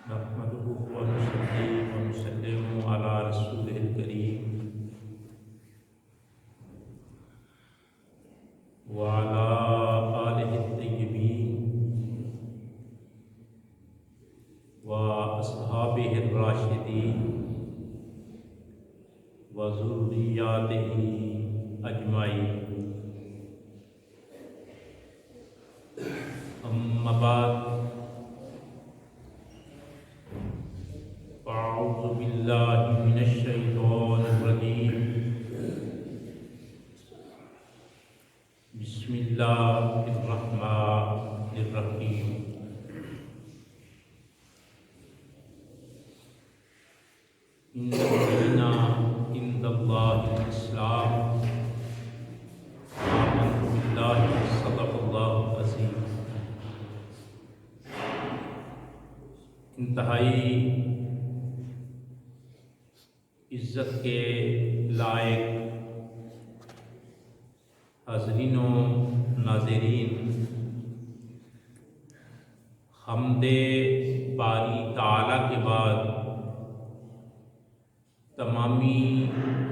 نحمده ونصلي ونسلم على رسوله الكريم وعلى آله الطيبين وأصحابه الراشدين وذرياته أجمعين. أما بعد، أعوذ بالله من الشيطان الرجيم. بسم الله الرحمن الرحيم. إن الدين عند الله الإسلام. آمنت بالله صدق الله العظيم. انتہائی عزت کے لائق حاضرین و ناظرین، حمد باری تعالیٰ کے بعد تمامی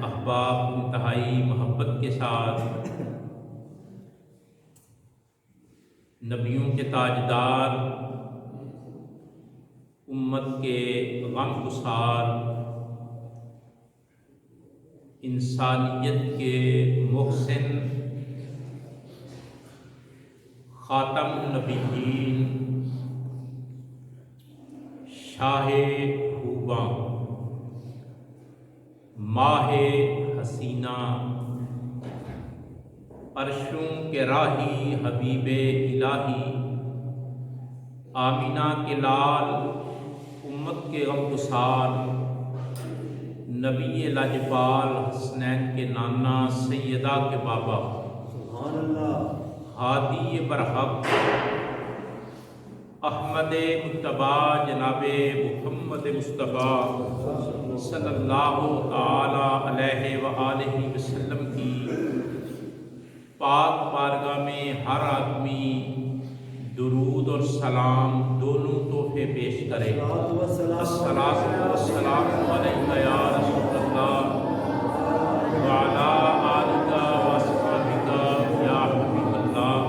احباب انتہائی محبت کے ساتھ نبیوں کے تاجدار، امت کے غم گسار، انسانیت کے محسن، خاتم النبیین، شاہ خوباں، ماہ حسینہ، عرشوں کے راہی، حبیب الہی، آمینہ کے لال، امت کے غم گسار، نبی لاجپال، حسنین کے نانا، سیدہ کے بابا، سبحان اللہ، ہادی برحق، احمد مجتبیٰ، جناب محمد مصطفیٰ صلی اللہ تعالی علیہ وآلہ وسلم کی پاک بارگاہ میں ہر آدمی درود اور سلام دونوں تحفے پیش کرے. الصلاۃ والسلام علیک یا رسول اللہ وعلی آلک واصحابک یا حبیب اللہ.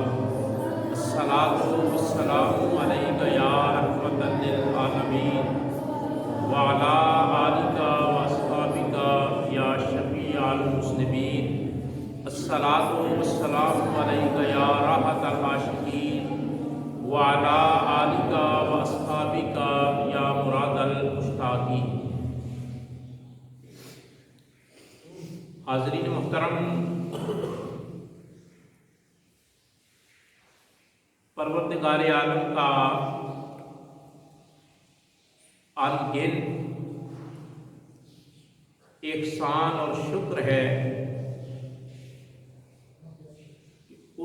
الصلاۃ والسلام علیک یا رحمۃ للعالمین وعلی آلک واصحابک یا شفیع المذنبین. الصلاۃ والسلام علیک یا راحت العاشقین وعلی آلک واصحابک یا مراد المشتاقین. حاضرین محترم، پروردگار عالم کا انگن احسان اور شکر ہے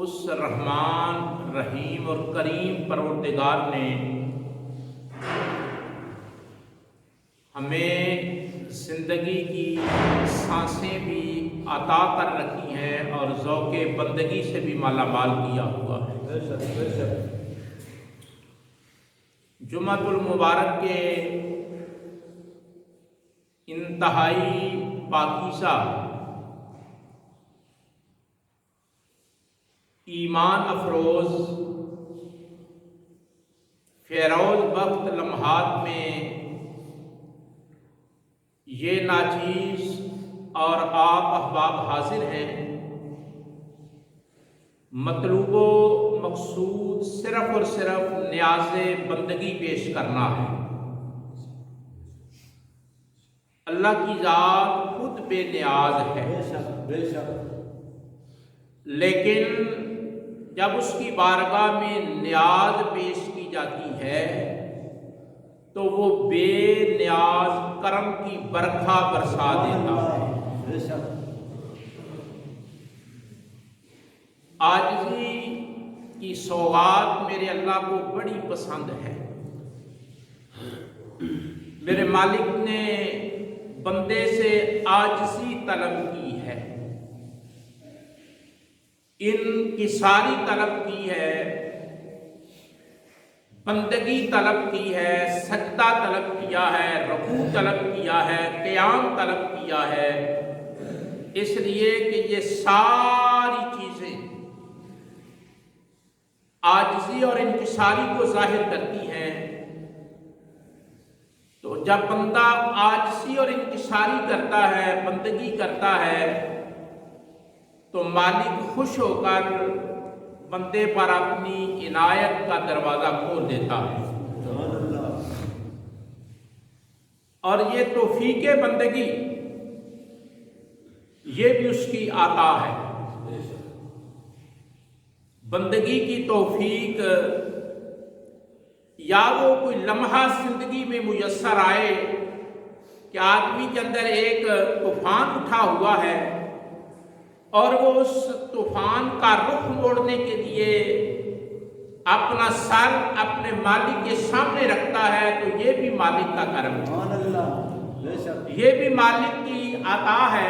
اس رحمان، رحیم اور کریم پروردگار نے ہمیں زندگی کی سانسیں بھی عطا کر رکھی ہیں اور ذوق بندگی سے بھی مالا مال کیا ہوا ہے. جمعۃ المبارک کے انتہائی پاکیزہ، ایمان افروز، فیروز وقت لمحات میں یہ ناچیز اور آپ احباب حاضر ہیں. مطلوب و مقصود صرف اور صرف نیاز بندگی پیش کرنا ہے. اللہ کی ذات خود بے نیاز ہے، بے شک، لیکن جب اس کی بارگاہ میں نیاز پیش کی جاتی ہے تو وہ بے نیاز کرم کی برکھا برسا دیتا ہے. بے شک، عاجزی کی سوغات میرے اللہ کو بڑی پسند ہے. میرے مالک نے بندے سے عاجزی طلب کی ہے، ان کی ساری طلب کی ہے बंदगी तलब की है, सजदा तलब किया है, रुकू तलब किया है, क़याम तलब किया है, इसलिए कि ये सारी चीज़ें आजिज़ी और इंकिसारी को जाहिर करती हैं। तो जब बंदा आजिज़ी और इंकिसारी करता है, बंदगी करता है, तो मालिक खुश होकर बंदे पर अपनी इनायत का दरवाज़ा खोल देता है। सुभान अल्लाह। और ये तौफीक बंदगी ये भी उसकी आता है। बंदगी की तौफीक या वो कोई लम्हा जिंदगी में मुयस्सर आए कि आदमी के अंदर एक तूफान उठा हुआ है और वो उस तूफान का रुख मोड़ने के लिए अपना सर अपने मालिक के सामने रखता है, तो ये भी मालिक का करम है। सुभान अल्लाह। बेशक। ये भी मालिक की अता है।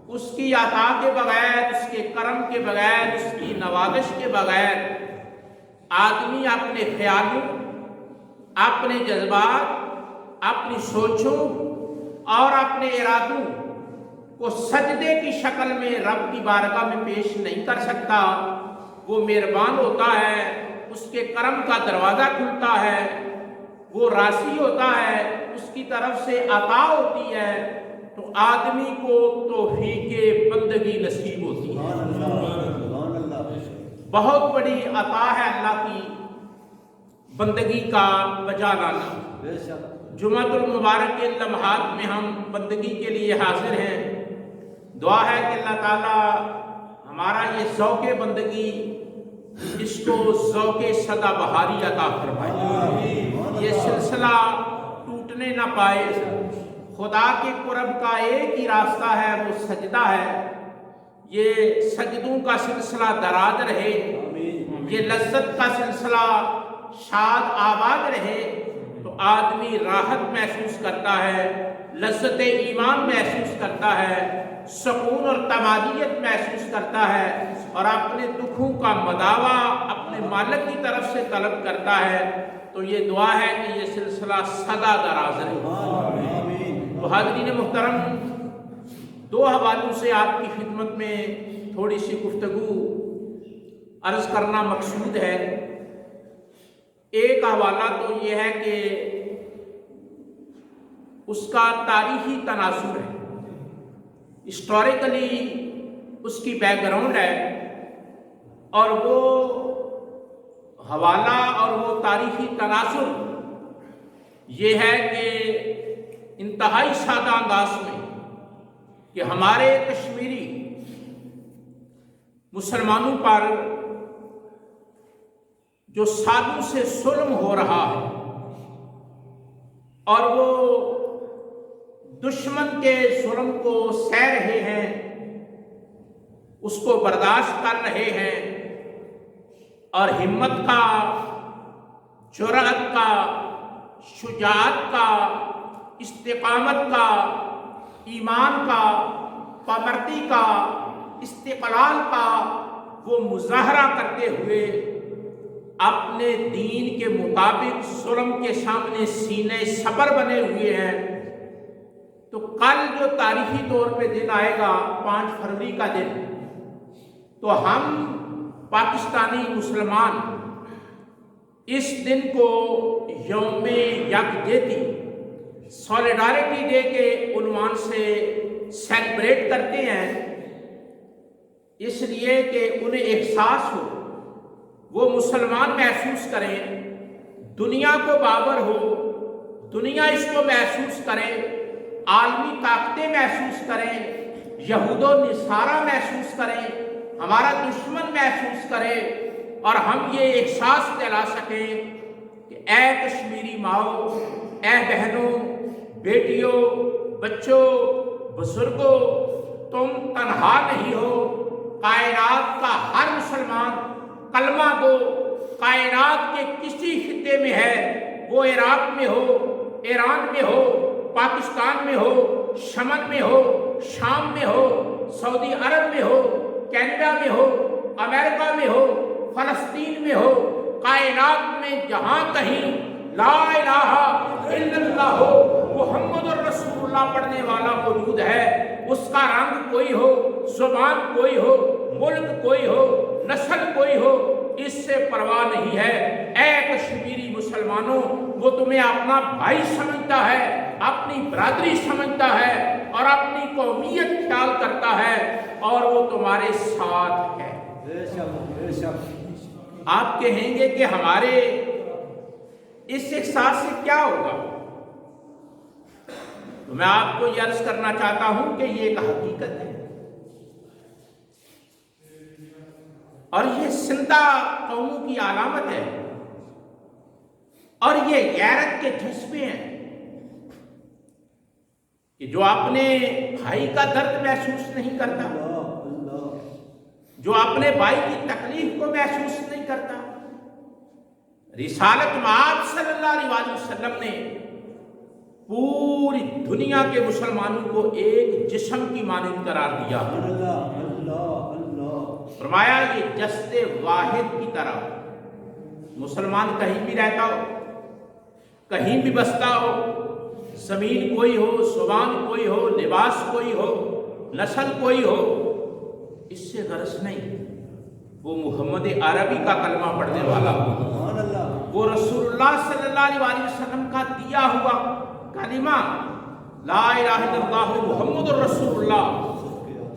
उसकी अता के बगैर, उसके करम के बगैर, उसकी नवाजिश के बगैर आदमी अपने ख्यालों, अपने जज्बात, अपनी सोचों और अपने इरादों को सजदे की शक्ल में रब की बारगाह में पेश नहीं कर सकता। वो मेहरबान होता है, उसके करम का दरवाज़ा खुलता है, वो राशि होता है, उसकी तरफ से अता होती है, तो आदमी को तौफीके बंदगी नसीब होती है। सुभान अल्लाह। सुभान अल्लाह। बहुत बड़ी अता है अल्लाह की बंदगी का बजा लाना। बेशक। जुमातुल मुबारक के लम्हात में हम बंदगी के लिए हाजिर हैं। दुआ है कि अल्लाह ताला हमारा ये ज़ौक़े बंदगी, इसको ज़ौक़े सदाबहारी अता फरमाए। ये सिलसिला टूटने ना पाए। खुदा के कुर्ब का एक ही रास्ता है, वो सजदा है। ये सजदों का सिलसिला दराज रहे, ये लज्जत का सिलसिला शाद आबाद रहे, तो आदमी राहत महसूस करता है, लज्जत ईमान महसूस करता है, सुकून और तमानियत महसूस करता है और अपने दुखों का मदावा अपने मालिक की तरफ से तलब करता है। तो ये दुआ है कि ये सिलसिला सदा दराज रहे। तो हाज़रीन मुहतरम, दो हवालों से आपकी खिदमत में थोड़ी सी गुफ्तगू अर्ज़ करना मकसूद है। एक हवाला तो ये है कि उसका तारीखी तनासुर है, हिस्टोरिकली उसकी बैकग्राउंड है, और वो हवाला और वो तारीखी तनासुर ये है कि इंतहाई सादा अंदाज में कि हमारे कश्मीरी मुसलमानों पर जो सालों से जुल्म हो रहा है और वो दुश्मन के जुल्म को सह रहे हैं, उसको बर्दाश्त कर रहे हैं, और हिम्मत का, जुर्अत का, शुजाअत का, इस्तिकामत का, ईमान का, पामर्दी का, इस्तिक़लाल का वो मुज़ाहरा करते हुए अपने दीन के मुताबिक जुल्म के सामने सीने सबर बने हुए हैं। तो कल जो तारीखी तौर पे दिन आएगा 5 फरवरी का दिन, तो हम पाकिस्तानी मुसलमान इस दिन को यौमे यकजहती, सॉलिडारिटी डे के उन्वान से सेलिब्रेट करते हैं, इसलिए कि उन्हें एहसास हो, वो मुसलमान महसूस करें, दुनिया को बाबर हो, दुनिया इसको महसूस करे, आलमी ताकतें महसूस करें, यहूदो निसारा महसूस करें, हमारा दुश्मन महसूस करे, और हम ये एहसास दिला सकें कि ऐ कश्मीरी माओ, ऐ बहनों, बेटियों, बच्चों, बुजुर्गों, तुम तन्हा नहीं हो। कायनात का हर मुसलमान कलमा गो कायनात के किसी खित्ते में है, वो इराक में हो, ईरान में हो, पाकिस्तान में हो, यमन में हो, शाम में हो, सऊदी अरब में हो, कनाडा में हो, अमेरिका में हो, फलस्तीन में हो, कायनात में जहां कहीं ला इलाहा इल्लल्लाह मुहम्मद रसूलुल्लाह पढ़ने वाला मौजूद है, उसका रंग कोई हो, जुबान कोई हो, मुल्क कोई हो, नस्ल कोई हो, इससे परवाह नहीं है। ऐ कश्मीरी मुसलमानों, वो तुम्हें अपना भाई समझता है, अपनी बरादरी समझता है और अपनी कौमियत ख्याल करता है और वो तुम्हारे साथ है। बेशक बेशक। आप कहेंगे कि हमारे इस एहसास से क्या होगा? तो मैं आपको ये अर्ज करना चाहता हूं कि ये एक हकीकत है और ये जिंदा कौमों की अलामत है और ये गैरत के जज्बे हैं कि जो अपने भाई का दर्द महसूस नहीं करता, जो अपने भाई की तकलीफ को महसूस नहीं करता। रिसालत मआब सल्लल्लाहु अलैहि वसल्लम ने पूरी दुनिया के मुसलमानों को एक जिस्म की मानंद करार दिया। फरमाया ये जस्ते वाहिद की तरह मुसलमान कहीं भी रहता हो, कहीं भी बसता हो, जमीन कोई हो, जुबान कोई हो, लिबास कोई हो, नस्ल कोई हो, इससे गर्ज नहीं वो मोहम्मद अरबी का कलमा पढ़ने वाला हो, वो रसूलुल्लाह सल्लल्लाहु अलैहि वसल्लम का दिया हुआ कलिमा ला इलाहा इल्लल्लाह मुहम्मदुर रसूलुल्लाह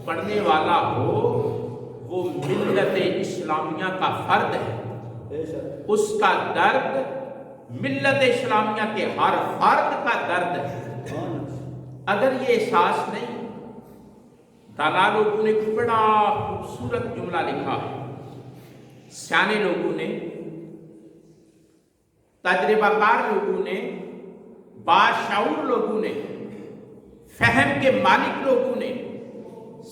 पढ़ने वाला हो, वो मिल्लत इस्लामिया का फर्द है। उसका दर्द मिल्लत इस्लामिया के हर फर्द का दर्द है। अगर ये एहसास नहीं, दाना लोगों ने बड़ा खूबसूरत जुमला लिखा है, सियाने लोगों ने, तजर्बाकार लोगों ने, बाशऊर लोगों ने, फहम के मालिक लोगों ने,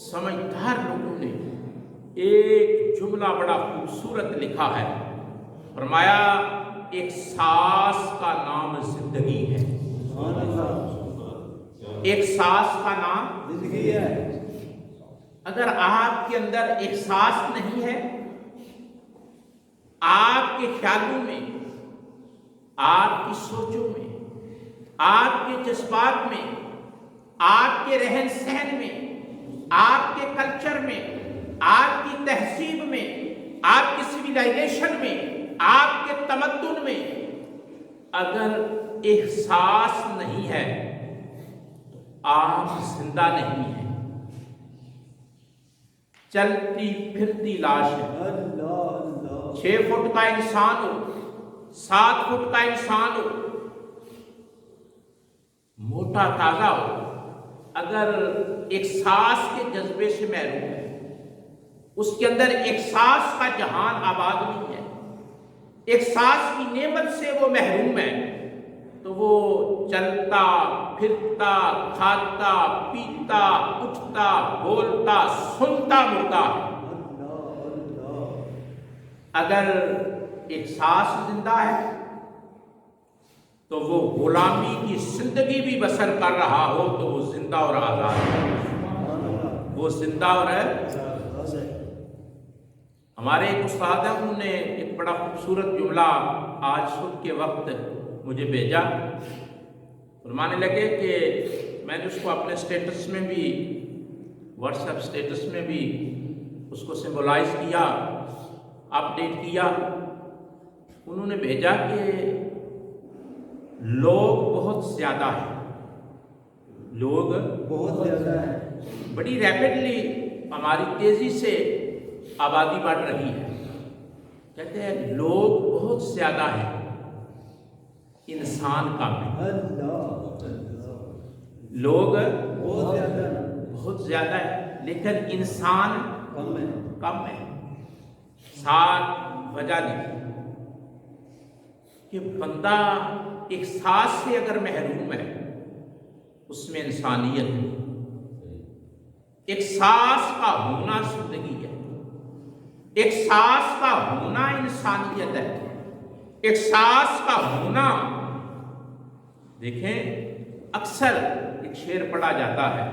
समझदार लोगों ने एक जुमला बड़ा खूबसूरत लिखा है। फरमाया एक सांस का नाम जिंदगी है। एक सांस का नाम जिंदगी है। अगर आपके अंदर एक सांस नहीं है, आपके ख्यालों में, आपकी सोचों में, आपके जज्बात में, आपके रहन सहन में, आपके कल्चर में, आपकी तहजीब में, आपकी सिविलाइजेशन में, आपके तमद्दुन में अगर एहसास नहीं है तो आप जिंदा नहीं है, चलती फिरती लाश है। 6 फुट का इंसान हो, 7 फुट का इंसान हो, मोटा ताजा हो, अगर एक सांस के जज्बे से महरूम है, उसके अंदर एक सांस का जहान आबाद नहीं है, एक सांस की नेमत से वो महरूम है, तो वो चलता फिरता, खाता पीता, उठता बोलता, सुनता मुर्दा है। अगर एक सांस जिंदा है तो वो गुलामी की जिंदगी भी बसर कर रहा हो तो वो जिंदा और आजाद है, वो जिंदा और है। हमारे एक उस्ताद हैं, उन्होंने एक बड़ा खूबसूरत जुमला आज सुबह के वक्त मुझे भेजा। फरमाने लगे कि मैंने उसको अपने स्टेटस में भी, व्हाट्सएप स्टेटस में भी उसको सिंबलाइज किया, अपडेट किया। उन्होंने भेजा कि लोग बहुत ज़्यादा हैं, लोग बहुत ज़्यादा है, बड़ी रैपिडली हमारी तेज़ी से आबादी बढ़ रही है। कहते हैं लोग बहुत ज़्यादा हैं, इंसान कम है। लोग बहुत ज़्यादा है लेकिन इंसान कम है। साथ वजह लिखी कि बंदा एक सांस से अगर महरूम है उसमें इंसानियत नहीं। एक सांस का होना जिंदगी है, एक सांस का होना इंसानियत है, एक सांस का होना। देखें अक्सर एक शेर पढ़ा जाता है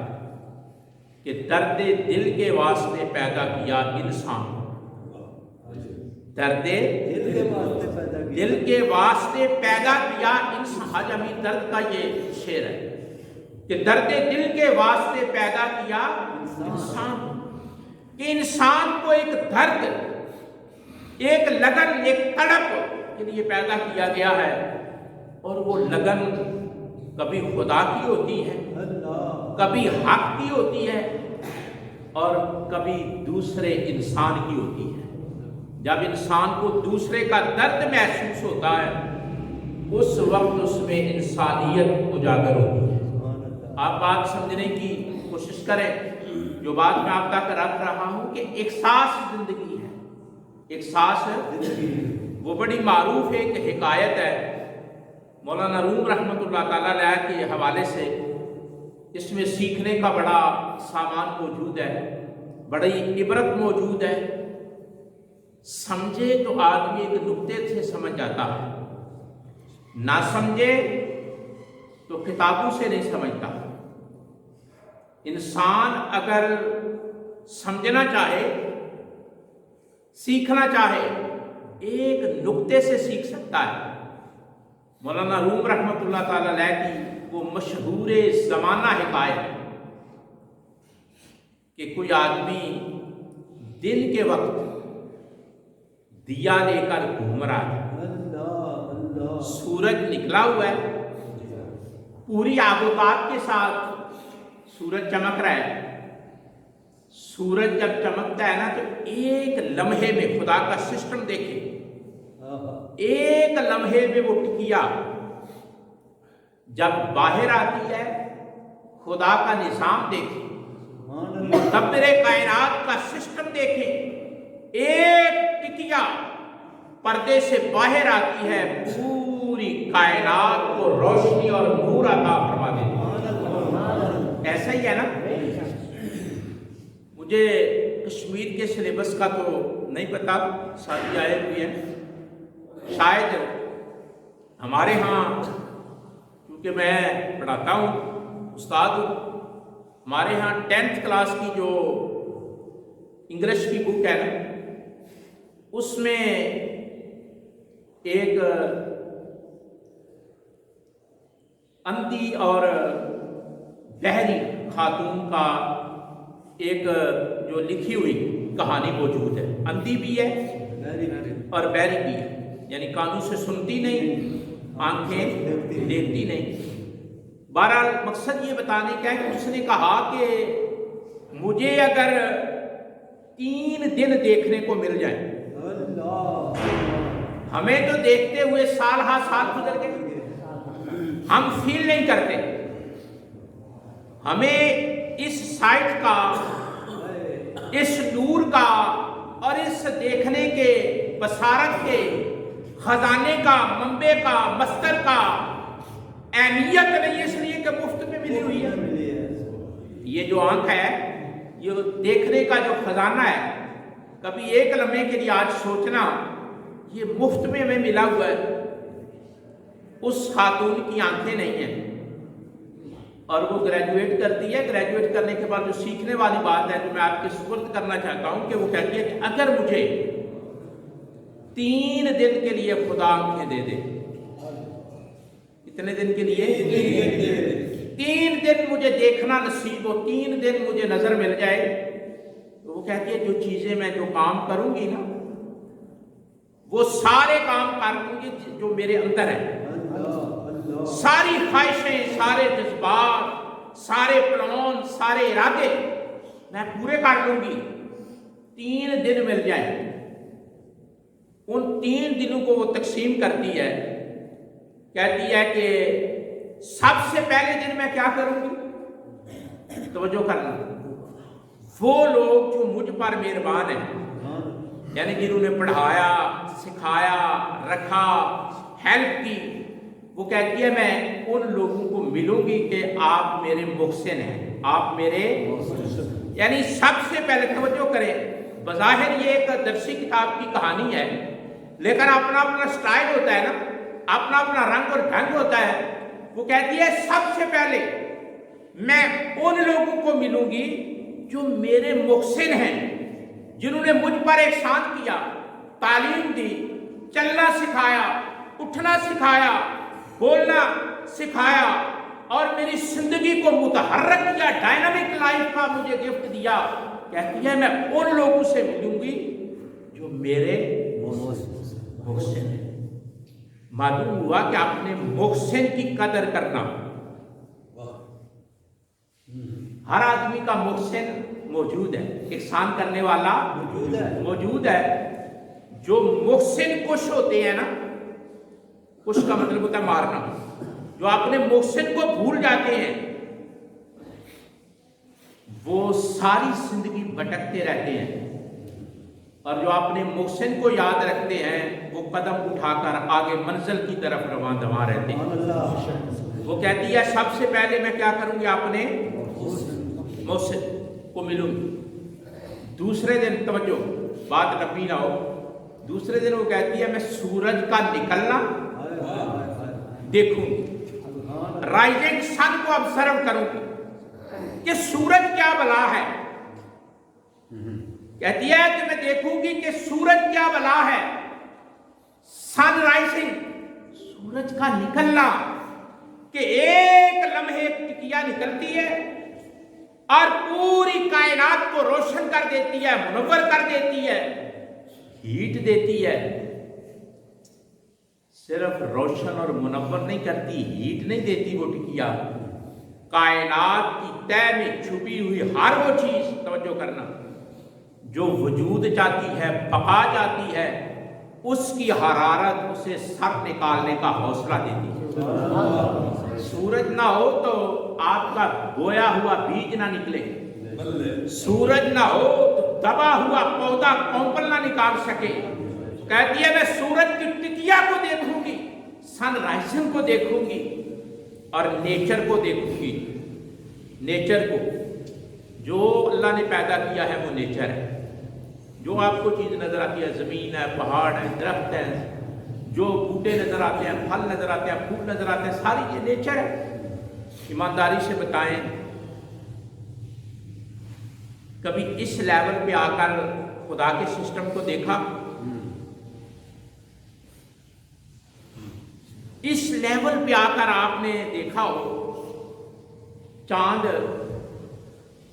कि दर्द दिल के वास्ते पैदा किया इंसान, दर्द दिल के वास्ते दिल के वास्ते पैदा किया इंसान। हाजी अमीर दर्द का ये शेर है कि दर्द दिल के वास्ते पैदा किया इंसान, कि इंसान को एक दर्द, एक लगन, एक तड़प के लिए पैदा किया गया है। और वो लगन कभी खुदा की होती है, कभी हक की होती है, और कभी दूसरे इंसान की होती है। जब इंसान को दूसरे का दर्द महसूस होता है, उस वक्त उसमें इंसानियत उजागर होती है। आप बात समझने की कोशिश करें। जो बात मैं आप तक रख रहा हूं कि एक सांस जिंदगी है, एक सांस है। वो बड़ी मारूफ एक हिकायत है मौलाना रूम रहमतुल्लाह ताला अलैह के हवाले से। इसमें सीखने का बड़ा सामान मौजूद है, बड़ी इबरत मौजूद है। समझे तो आदमी एक नुक्ते से समझ जाता है, ना समझे तो किताबों से नहीं समझता। इंसान अगर समझना चाहे, सीखना चाहे, एक नुक्ते से सीख सकता है। मौलाना रूम रहमतुल्लाह ताला अलैह की वो मशहूर ज़माना हिकायत कि कोई आदमी दिन के वक्त दिया लेकर घूम रहा है, सूरज निकला हुआ है, पूरी आबोताब के साथ सूरज चमक रहा है। सूरज जब चमकता है ना, तो एक लम्हे में, खुदा का सिस्टम देखे, एक लम्हे में वो टिकिया जब बाहर आती है, खुदा का निजाम देखे, मुदब्बिरे कायनात का सिस्टम देखे, एक टिकिया पर्दे से बाहर आती है, पूरी कायनात को रोशनी और नूर अता फरमा देती है। ऐसा ही है ना। मुझे कश्मीर के सिलेबस का तो नहीं पता, साथी आए हुए हैं, शायद हमारे यहाँ, क्योंकि मैं पढ़ाता हूँ, उस्ताद हूँ, हमारे यहाँ 10th क्लास की जो इंग्लिश की बुक है ना, उसमें एक अंधी और बहरी खातून का एक जो लिखी हुई कहानी मौजूद है। अंधी भी है और बहरी भी है, यानी कानों से सुनती नहीं, आंखें देखती नहीं। बहरहाल मकसद ये बताने का है कि उसने कहा कि मुझे अगर 3 दिन देखने को मिल जाए, हमें तो देखते हुए साल हा साल गुजर गए, हम फील नहीं करते। हमें इस साइट का, इस नूर का और इस देखने के, बसारत के खजाने का, मंबे का, मस्तर का अहमियत नहीं, इसलिए कि मुफ्त में मिली हुई है। ये जो आंख है, ये देखने का जो खजाना है, कभी एक लम्हे के लिए आज सोचना, ये मुफ्त में हमें मिला हुआ है। उस खातून की आंखें नहीं हैं और वो ग्रेजुएट करती है। ग्रेजुएट करने के बाद जो सीखने वाली बात है, जो मैं आपके सुपुर्द करना चाहता हूं, कि वो कहती है कि अगर मुझे 3 दिन के लिए खुदा आंखें दे दे। कितने दिन के लिए? 3 दिन मुझे देखना नसीब हो, 3 दिन मुझे नजर मिल जाए। तो वो कहती है जो चीजें मैं, जो काम करूंगी ना, वो सारे काम कर दूंगी जो मेरे अंदर है। सारी ख्वाहिशें, सारे जज्बात, सारे प्लान, सारे इरादे मैं पूरे कर लूंगी, 3 दिन मिल जाए। उन 3 दिनों को वो तकसीम करती है, कहती है कि सबसे पहले दिन मैं क्या करूंगी? तवज्जो करना, वो लोग जो मुझ पर मेहरबान हैं, यानी जिन्होंने पढ़ाया, सिखाया, रखा, हेल्प की, वो कहती है मैं उन लोगों को मिलूंगी कि आप मेरे मुहसिन हैं, आप मेरे, यानी सबसे पहले तवज्जो करें, बज़ाहिर ये एक दरसी किताब की कहानी है, लेकिन अपना अपना स्टाइल होता है ना, अपना अपना रंग और ढंग होता है। वो कहती है सबसे पहले मैं उन लोगों को मिलूंगी जो मेरे मुहसिन हैं, जिन्होंने मुझ पर एहसान किया, तालीम दी, चलना सिखाया, उठना सिखाया, बोलना सिखाया और मेरी जिंदगी को मुतहर्रक किया, डायनामिक लाइफ का मुझे गिफ्ट दिया। कहती है मैं उन लोगों से मिलूंगी जो मेरे मोहसिन हैं। मालूम हुआ कि आपने मोहसिन की कदर करना। हर आदमी का मोहसिन मौजूद है, एहसान करने वाला मौजूद है। जो मोहसिन कुश होते हैं ना, कुश का मतलब होता है मारना, जो अपने मोहसिन को भूल जाते हैं वो सारी जिंदगी भटकते रहते हैं, और जो अपने मोहसिन को याद रखते हैं वो कदम उठाकर आगे मंजिल की तरफ रवां दवा रहते हैं। वो कहती है सबसे पहले मैं क्या करूंगी, अपने मोहसिन को मिलूंगी। दूसरे दिन, तवज्जो बात लंबी ना हो, दूसरे दिन वो कहती है मैं सूरज का निकलना देखूंगी, राइजिंग सन को ऑब्जर्व करूंगी कि सूरज क्या बला है। कहती है कि मैं देखूंगी कि सूरज क्या बला है। सन राइजिंग, सूरज का निकलना, कि एक लम्हे टिकिया निकलती है और पूरी कायनात को रोशन कर देती है, मुनव्वर कर देती है, हीट देती है। सिर्फ रोशन और मुनव्वर नहीं करती, हीट नहीं देती वो टिकिया। कायनात की तह में छुपी हुई हर वो चीज, तवज्जो करना, जो वजूद चाहती है, बका जाती है, उसकी हरारत उसे सर निकालने का हौसला देती है। सूरज ना हो तो आपका बोया हुआ बीज ना निकले, सूरज ना हो तो दबा हुआ पौधा कौंपल ना निकाल सके। कहती है मैं सूरज की टिकिया को देखूंगी, सनराइजिंग को देखूंगी और नेचर को देखूंगी। नेचर को, जो अल्लाह ने पैदा किया है वो नेचर है। जो आपको चीज नजर आती है, जमीन है, पहाड़ है, दरख्त है, जो बूटे नजर आते हैं, फल नजर आते हैं, फूल नजर आते हैं, सारी ये नेचर है। ईमानदारी से बताएं, कभी इस लेवल पे आकर खुदा के सिस्टम को देखा? इस लेवल पे आकर आपने देखा हो, चांद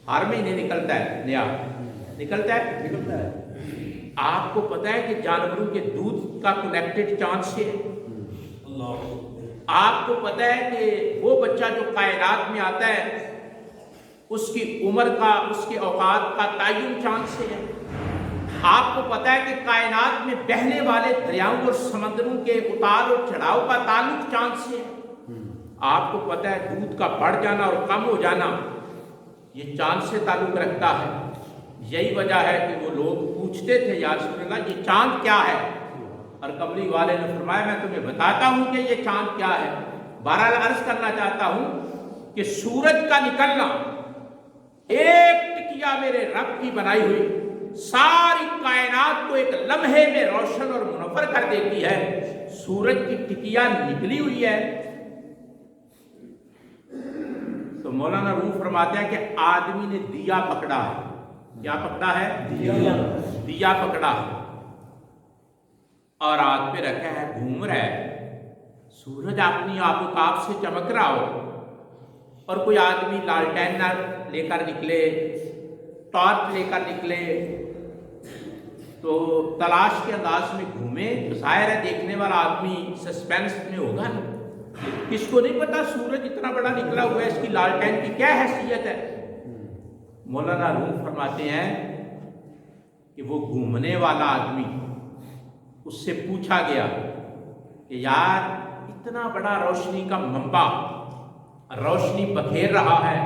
हर महीने निकलता है, नया निकलता है। आपको पता है कि जानवरों के दूध का कनेक्टेड चांद से है। आपको पता है कि वो बच्चा जो कायनात में आता है उसकी उम्र का, उसके औकात का तयन चांद से है। आपको पता है कि कायनात में बहने वाले दरियाओं और समंदरों के उतार और चढ़ाव का ताल्लुक चांद से है। आपको पता है दूध का बढ़ जाना और कम हो जाना ये चांद से ताल्लुक रखता है। यही वजह है कि वो लोग पूछते थे या रसूल अल्लाह ये चांद क्या है, और कमली वाले ने फरमाया मैं तुम्हें बताता हूं कि ये चांद क्या है। बहरहाल अर्ज करना चाहता हूं कि सूरज का निकलना एक टिकिया मेरे रब की बनाई हुई सारी कायनात को एक लम्हे में रोशन और मुनव्वर कर देती है। सूरज की टिकिया निकली हुई है। तो मौलाना रूम फरमाते हैं कि आदमी ने दिया पकड़ा है। क्या पकड़ा है? दिया पकड़ा है और हाथ पे रखा है, घूम रहा है। सूरज अपनी आबोताब से चमक रहा हो और कोई आदमी लालटेन लेकर निकले, टॉर्च लेकर निकले, तो तलाश के अंदाज में घूमे, तो जाहिर है देखने वाला आदमी सस्पेंस में होगा ना। किसको नहीं पता सूरज इतना बड़ा निकला हुआ है, इसकी लालटेन की क्या हैसियत है। मौलाना रूम फरमाते हैं कि वो घूमने वाला आदमी, उससे पूछा गया कि यार इतना बड़ा रोशनी का मंबा रोशनी बखेर रहा है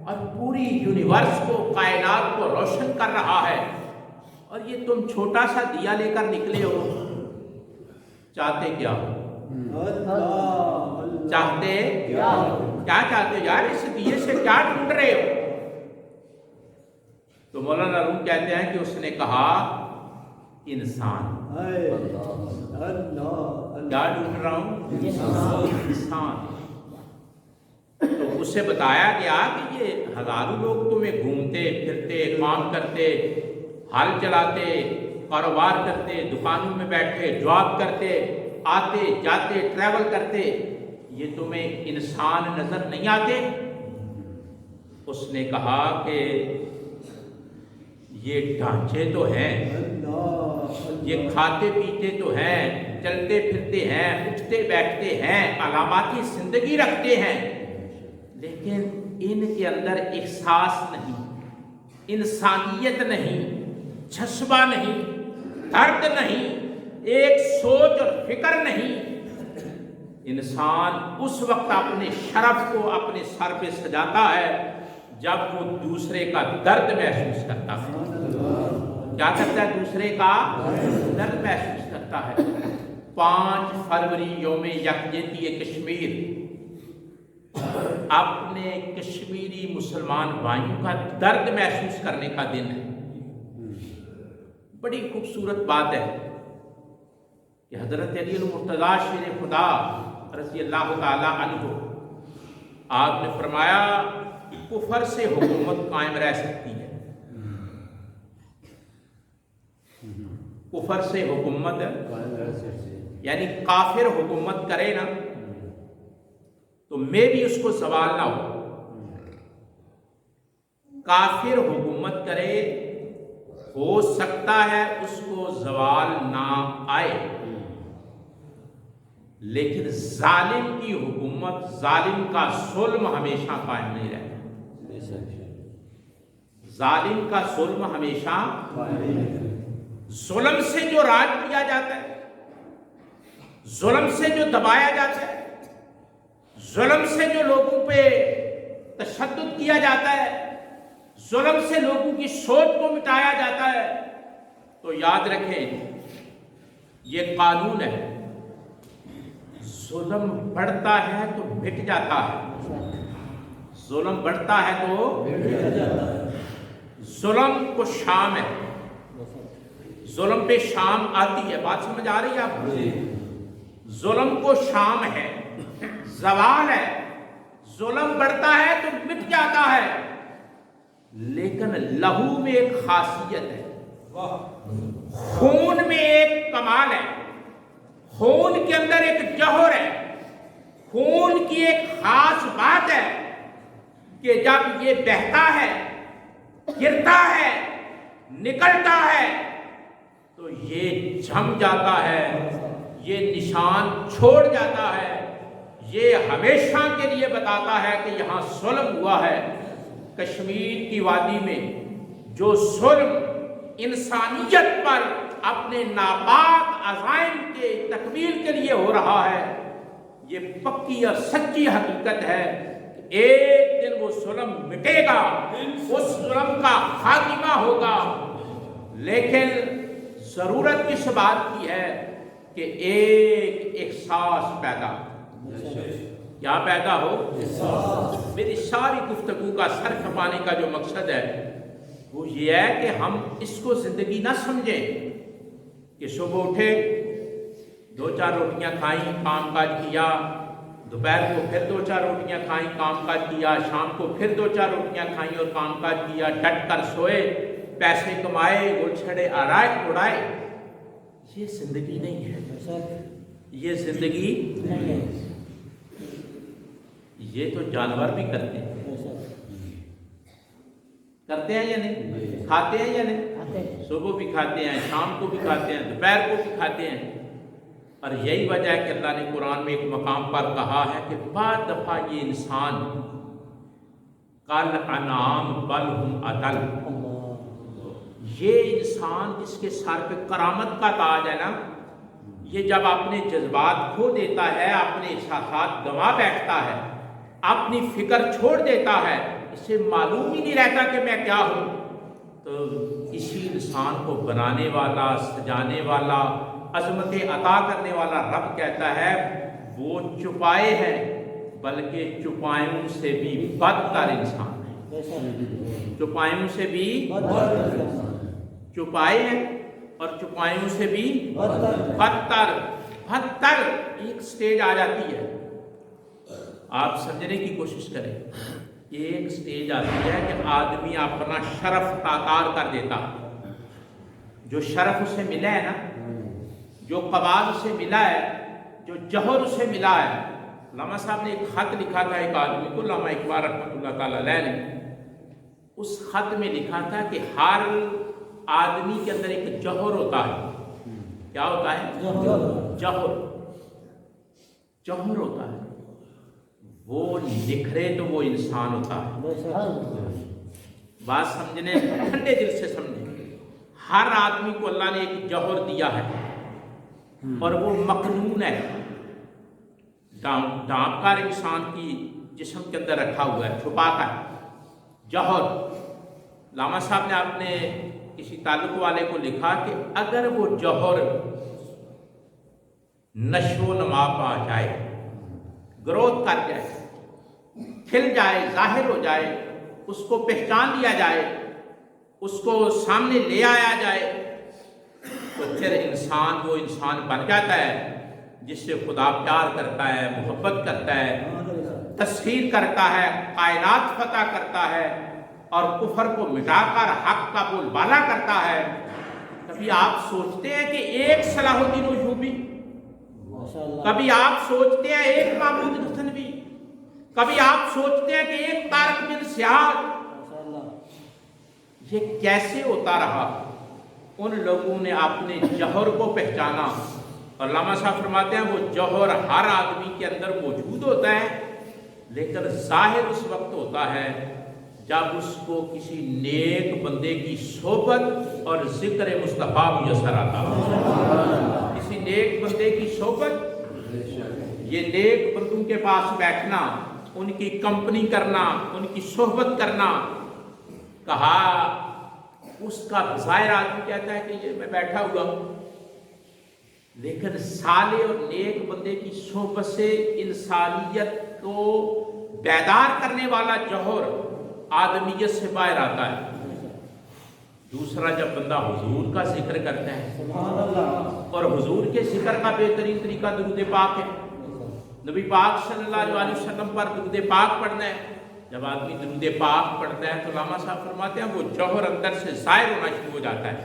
और पूरी यूनिवर्स को, कायनात को रोशन कर रहा है, और ये तुम छोटा सा दिया लेकर निकले हो, चाहते क्या हो? चाहते क्या चाहते हो यार? इस दिए से क्या ढूंढ रहे हो? तो मौलाना रूम कहते हैं कि उसने कहा इंसान। क्या ढूंढ रहा हूं? इंसान। तो उससे बताया गया कि ये हजारों लोग तुम्हें घूमते फिरते, काम करते, हल चलाते, کاروبار کرتے، دکانوں میں بیٹھے، جاب کرتے، آتے جاتے، ٹریول کرتے، یہ تمہیں انسان نظر نہیں آتے؟ اس نے کہا کہ یہ ڈھانچے تو ہیں، یہ کھاتے پیتے تو ہیں، چلتے پھرتے ہیں، اٹھتے بیٹھتے ہیں، علاماتی زندگی رکھتے ہیں، لیکن ان کے اندر احساس نہیں، انسانیت نہیں، جذبہ نہیں، درد نہیں، ایک سوچ اور فکر نہیں۔ انسان اس وقت اپنے شرف کو اپنے سر پہ سجاتا ہے جب وہ دوسرے کا درد محسوس کرتا ہے۔ کیا کرتا ہے؟ دوسرے کا درد محسوس کرتا ہے۔ 5 فروری یوم یکجہتی کشمیر اپنے کشمیری مسلمان بھائیوں کا درد محسوس کرنے کا دن ہے۔ بڑی خوبصورت بات ہے کہ حضرت علی المرتضیٰ شیر خدا رضی اللہ تعالی عنہ، آپ نے فرمایا کفر سے حکومت قائم رہ سکتی ہے، کفر سے حکومت یعنی کافر حکومت کرے نا تو میں بھی اس کو زوال نہ ہو، کافر حکومت کرے ہو سکتا ہے اس کو زوال نہ آئے، لیکن ظالم کی حکومت، ظالم کا ظلم ہمیشہ قائم نہیں رہتا، ظالم کا ظلم ہمیشہ، ظلم سے جو راج کیا جاتا ہے، ظلم سے جو دبایا جاتا ہے، ظلم سے جو لوگوں پہ تشدد کیا جاتا ہے، ظلم سے لوگوں کی سوچ کو مٹایا جاتا ہے، تو یاد رکھیں یہ قانون ہے، ظلم بڑھتا ہے تو مٹ جاتا ہے، ظلم بڑھتا ہے تو ظلم کو شام ہے، ظلم پہ شام آتی ہے، بات سمجھ آ رہی ہے آپ کو؟ ظلم کو شام ہے، زوال ہے، ظلم بڑھتا ہے تو مٹ جاتا ہے، لیکن لہو میں ایک خاصیت ہے، خون میں ایک کمال ہے، خون کے اندر ایک جوہر ہے، خون کی ایک خاص بات ہے کہ جب یہ بہتا ہے، گرتا ہے، نکلتا ہے تو یہ جم جاتا ہے، یہ نشان چھوڑ جاتا ہے، یہ ہمیشہ کے لیے بتاتا ہے کہ یہاں ظلم ہوا ہے۔ کشمیر کی وادی میں جو ظلم انسانیت پر اپنے ناپاک عزائم کے تکمیل کے لیے ہو رہا ہے، یہ پکی اور سچی حقیقت ہے کہ ایک دن وہ ظلم مٹے گا، اس ظلم کا خاتمہ ہوگا، لیکن ضرورت کس بات کی ہے کہ ایک احساس پیدا ہو۔ کیا پیدا ہو؟ میری ساری گفتگو کا سر کھپانے کا جو مقصد ہے وہ یہ ہے کہ ہم اس کو زندگی نہ سمجھیں کہ صبح اٹھے 2-4 روٹیاں کھائیں، کام کاج کیا، دوپہر کو پھر 2-4 روٹیاں کھائیں، کام کاج کیا، شام کو پھر 2-4 روٹیاں کھائیں اور کام کاج کیا، ڈٹ کر سوئے، پیسے کمائے، گل چھڑے آرائے اڑائے۔ یہ زندگی نہیں ہے، یہ زندگی نہیں ہے۔ یہ تو جانور بھی کرتے ہیں یا نہیں؟ کھاتے ہیں یا نہیں؟ صبح بھی کھاتے ہیں، شام کو بھی کھاتے ہیں، دوپہر کو بھی کھاتے ہیں، اور یہی وجہ ہے کہ اللہ نے قرآن میں ایک مقام پر کہا ہے کہ بعض دفعہ یہ انسان کل انعام بل ہم اضل، یہ انسان جس کے سر پہ کرامت کا تاج ہے نا، یہ جب اپنے جذبات کھو دیتا ہے، اپنے احساسات گنوا بیٹھتا ہے، اپنی فکر چھوڑ دیتا ہے، اسے معلوم ہی نہیں رہتا کہ میں کیا ہوں، تو اسی انسان کو بنانے والا، سجانے والا، عظمت عطا کرنے والا رب کہتا ہے وہ چھپائے ہیں بلکہ چھپائوں سے بھی بدتر انسان ہے، چھپائوں سے بھی چھپائے ہیں اور چھپائوں سے بھی بدتر ایک سٹیج آ جاتی ہے۔ آپ سمجھنے کی کوشش کریں، ایک سٹیج آتی ہے کہ آدمی اپنا شرف تاکار کر دیتا ہے، जो शरफ उसे मिला है ना, जो कमाल उसे मिला है, जो जौहर उसे मिला है। लामा साहब ने एक खत लिखा था एक आदमी को, लामा इकबाल रहमतुल्लाह ताला अलैह ने। उस खत में लिखा था कि हर आदमी के अंदर एक जौहर होता है। क्या होता है? जौहर। जौहर होता है, वो निखरे तो वो इंसान होता है। बात समझने, ठंडे दिल से समझे। हर आदमी को अल्लाह ने एक जौहर दिया है और वो मकनून है, डांपकार इंसान की जिस्म के अंदर रखा हुआ है, छुपा कर जौहर। लामा साहब ने आपने किसी ताल्लुक वाले को लिखा कि अगर वो जौहर नशो नमा पा जाए, ग्रोथ कर जाए, खिल जाए, जाहिर हो जाए, उसको पहचान लिया जाए, उसको सामने ले आया जाए, तो फिर इंसान वो इंसान बन जाता है जिससे खुदा प्यार करता है, मोहब्बत करता है, तस्खीर करता है, कायनात फतह करता है और कुफर को मिटाकर हक का बोलबाला करता है। कभी आप सोचते हैं कि एक सलाहुद्दीन अय्यूबी, कभी आप सोचते हैं एक महमूद गज़नवी, कभी आप सोचते हैं कि एक तारिक बिन ज़ियाद, ये कैसे होता रहा? उन लोगों ने अपने जौहर को पहचाना। और लामा साहब फरमाते हैं वो जौहर हर आदमी के अंदर मौजूद होता है, लेकिन जाहिर उस वक्त होता है जब उसको किसी नेक बंदे की सोहबत और जिक्र मुस्तफ़ा मुयस्सर आता है। किसी नेक बंदे की सोहबत, ये नेक बंदों के पास बैठना, उनकी कंपनी करना, उनकी सोहबत करना, कहा उसका ज़ाहिर आदमी कहता है कि ये मैं बैठा हुआ हूं, लेकिन साले और नेक बंदे की सोहबत से इंसानियत को बेदार करने वाला जौहर आदमियत से बाहर आता है। दूसरा, जब बंदा हुजूर का जिक्र करता है, और हुजूर के जिक्र का बेहतरीन तरीका दुरूद पाक है। नबी पाक सल्लल्लाहु अलैहि वसल्लम पर दुरूद पाक पढ़ना है। जब आदमी दुरूद पाक पढ़ता है तो लामा साहब फरमाते हैं वो जौहर अंदर से जाहिर होना शुरू हो जाता है।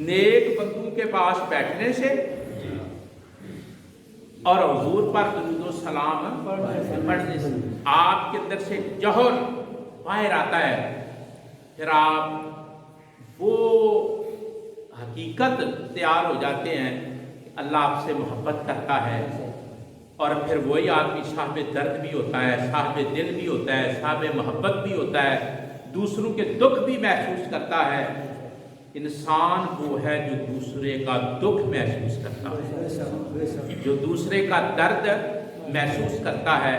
नेक बंदों के पास बैठने से और हुजूर पर दुरूद सलाम पढ़ने से आपके अंदर से जौहर बाहर आता है। फिर आप वो हकीकत तैयार हो जाते हैं कि अल्लाह आपसे मोहब्बत करता है, और फिर वही आदमी साहिब दर्द भी होता है, साहिब दिल भी होता है, साहिब मोहब्बत भी होता है, दूसरों के दुख भी महसूस करता है। इंसान वो है जो दूसरे का दुख महसूस करता है, जो दूसरे का दर्द महसूस करता है।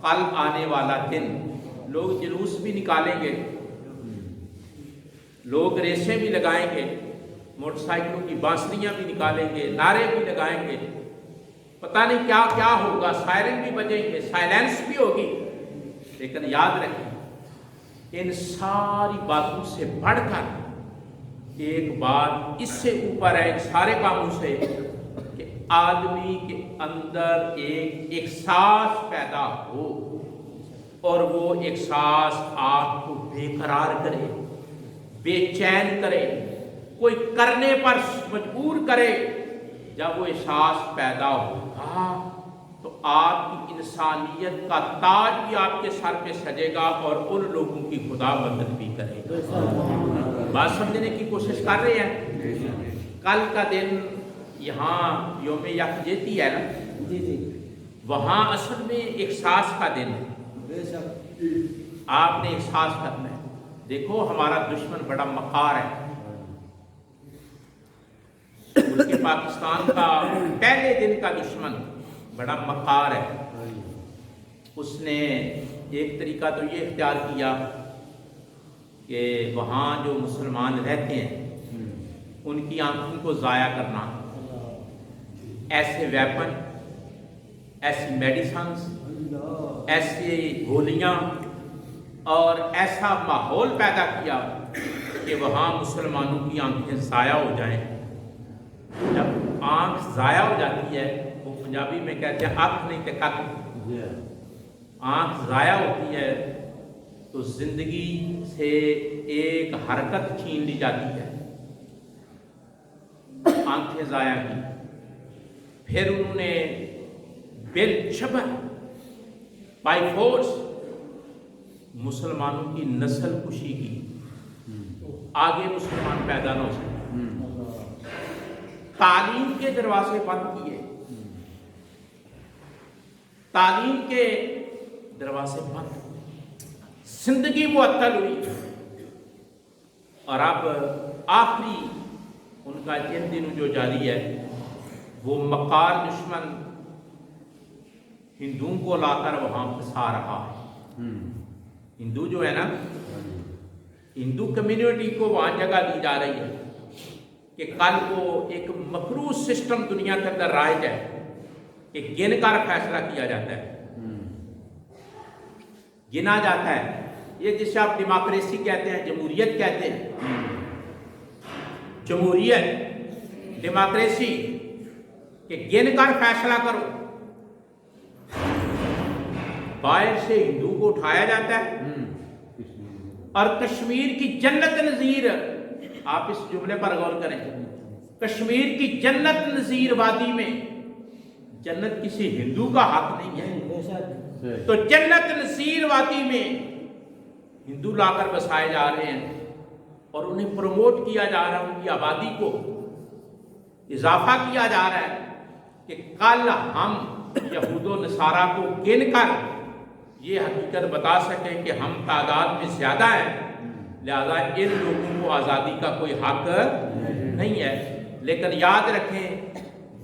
कल आने वाला दिन लोग जुलूस भी निकालेंगे, लोग रेसें भी लगाएंगे, मोटरसाइकिलों की बांसुरियां भी निकालेंगे, नारे भी लगाएंगे, पता नहीं क्या क्या होगा, सायरन भी बजेंगे, साइलेंस भी होगी। लेकिन याद रखें, इन सारी बातों से बढ़कर एक बात इससे ऊपर है इन सारे कामों से, कि आदमी के अंदर एक एहसास पैदा हो, और वो एहसास आपको बेकरार करे, बेचैन करे, कोई करने पर मजबूर करे। जब वो एहसास पैदा होगा तो आपकी इंसानियत का ताज भी आपके सर पे सजेगा और उन लोगों की खुदा मदद भी करेगा। बात समझने की कोशिश कर रहे हैं। कल का दिन यहाँ योम यकजहती है ना, वहाँ असल में एहसास का दिन है। आपने एहसास करना है। देखो हमारा दुश्मन बड़ा मकार है। मुल्क पाकिस्तान का पहले दिन का दुश्मन बड़ा मकार है। उसने एक तरीका तो ये इख्तियार किया कि वहाँ जो मुसलमान रहते हैं उनकी आंखों को ज़ाया करना, ऐसे वेपन, ऐसी मेडिसिन्स, ऐसी गोलियाँ और ऐसा माहौल पैदा किया कि वहाँ मुसलमानों की आंखें ज़ाया हो जाएं। जब आंख ज़ाया हो जाती है, वो पंजाबी में कहते हैं आँख नहीं ते कख, आंख ज़ाया होती है तो ज़िंदगी से एक हरकत छीन ली जाती है, आंखें ज़ाया की, फिर उन्होंने बिल जबर बाई फोर्स मुसलमानों की नस्ल कुशी की, आगे मुसलमान पैदा न हो सके। तालीम के दरवाजे बंद किए, तालीम के दरवाजे बंद, जिंदगी मुअत्तल हुई। और अब आखिरी उनका जिन दिन जो जारी है, वो मकार दुश्मन हिंदुओं को लाकर वहां फंसा रहा है। हिंदू जो है ना, हिंदू कम्युनिटी को वहां जगह दी जा रही है कि कल को एक मकरू सिस्टम दुनिया के अंदर राइज है कि गिनकर फैसला किया जाता है, गिना जाता है। ये जिसे आप डेमोक्रेसी कहते हैं, जमहूरियत कहते हैं, जमहूरियत डेमोक्रेसी कि गिनकर फैसला करो। बाहर से हिंदू को उठाया जाता है और कश्मीर की जन्नत नज़ीर, आप इस जुमले पर गौर करें, कश्मीर की जन्नत नज़ीर वादी में जन्नत किसी हिंदू का हक नहीं है, तो जन्नत नज़ीर वादी में हिंदू लाकर बसाए जा रहे हैं और उन्हें प्रमोट किया जा रहा है, उनकी आबादी को इजाफा किया जा रहा है कि कल हम यहूदो नसारा को गिनकर ये हकीकत बता सकें कि हम तादाद में ज़्यादा हैं, लिहाजा इन लोगों को आज़ादी का कोई हक नहीं है। लेकिन याद रखें,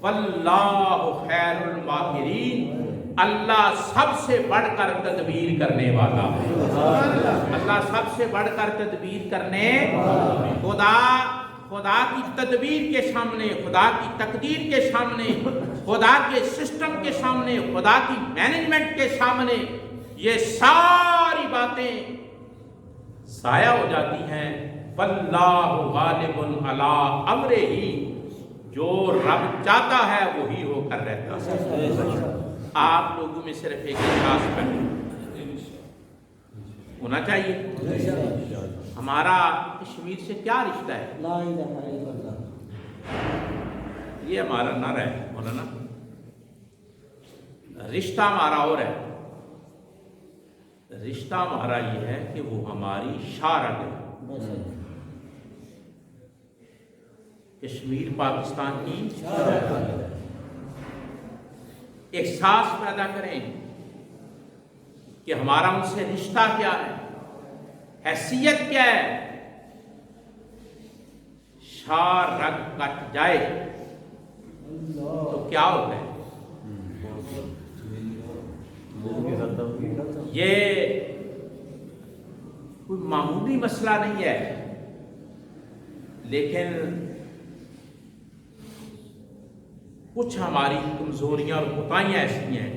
वल्लाहु खैरुल माकिरीन, अल्लाह सबसे बढ़कर तदबीर करने वाला है। अल्लाह सबसे बढ़कर तदबीर करने, खुदा की तदबीर के सामने, खुदा की तकदीर के सामने, खुदा के सिस्टम के सामने, खुदा की मैनेजमेंट के सामने ये सारी बातें साया हो जाती हैं। वल्लाहु गालिबुन अला अम्रिही, जो रब चाहता है वही होकर रहता है। आप लोगों में सिर्फ एक खास होना चाहिए। हमारा कश्मीर से क्या रिश्ता है? ये हमारा नारा है मौलाना, रिश्ता हमारा और है। रिश्ता हमारा ये है कि वो हमारी शारग है, कश्मीर पाकिस्तान की एहसास पैदा करें कि हमारा उनसे रिश्ता क्या है, हैसियत क्या है। शारग कट जाए तो क्या होता है? ये कोई मामूली मसला नहीं है, लेकिन कुछ हमारी कमजोरियां और कोताहियां ऐसी हैं